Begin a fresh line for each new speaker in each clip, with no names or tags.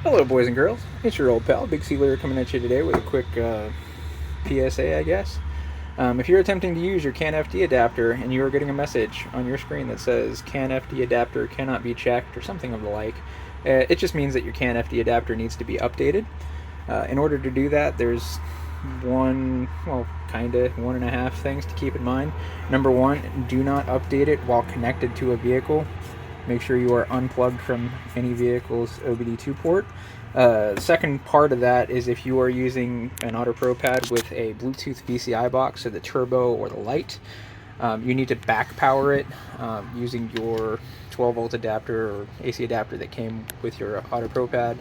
Hello, boys and girls. It's your old pal, Big C Lear, coming at you today with a quick PSA, I guess. If you're attempting to use your CanFD adapter and you are getting a message on your screen that says CanFD adapter cannot be checked or something of the like, it just means that your CanFD adapter needs to be updated. In order to do that, there's one and a half things to keep in mind. Number one, do not update it while connected to a vehicle. Make sure you are unplugged from any vehicle's OBD2 port. Second part of that is if you are using an AutoproPAD with a Bluetooth VCI box, so the turbo or the light, you need to back power it using your 12 volt adapter or AC adapter that came with your AutoproPAD,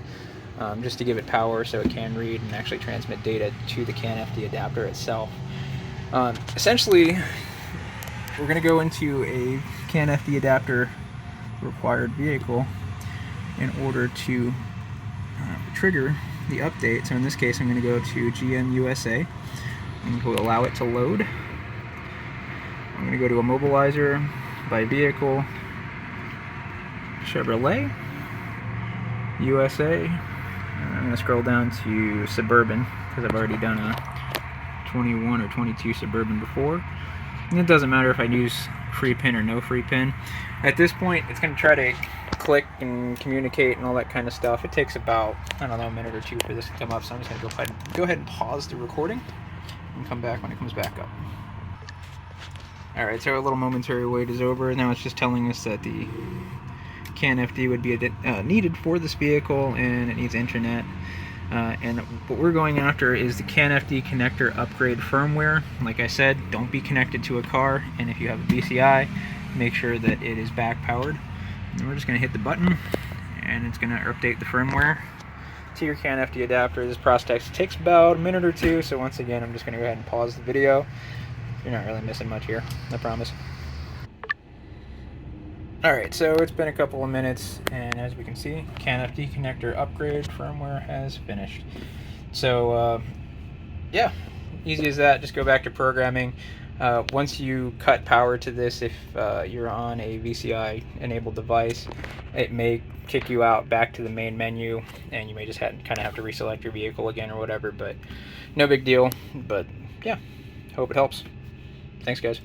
just to give it power so it can read and actually transmit data to the CanFD adapter itself. Essentially, we're going to go into a CanFD adapter required vehicle in order to trigger the update. So in this case, I'm going to go to GM USA and we'll allow it to load. I'm going to go to Immobilizer, by vehicle, Chevrolet, USA. And I'm going to scroll down to Suburban because I've already done a 21 or 22 Suburban before. And it doesn't matter if I use free pin or no free pin. At this point, it's going to try to click and communicate and all that kind of stuff. It takes about, I don't know, a minute or two for this to come up, so I'm just going to go ahead and pause the recording and come back when it comes back up. Alright, so a little momentary wait is over. Now it's just telling us that the CanFD would be needed for this vehicle and it needs internet. And what we're going after is the CanFD connector upgrade firmware. Like I said, don't be connected to a car, and if you have a VCI, make sure that it is back powered. And we're just going to hit the button and it's going to update the firmware to your CanFD adapter. This process takes about a minute or two, so once again I'm just going to go ahead and pause the video. You're not really missing much here, I promise. Alright, so it's been a couple of minutes, and as we can see, CanFD connector upgrade firmware has finished. So, yeah, easy as that. Just go back to programming. Once you cut power to this, if you're on a VCI-enabled device, it may kick you out back to the main menu, and you may just kind of have to reselect your vehicle again or whatever, but no big deal. But, yeah, hope it helps. Thanks, guys.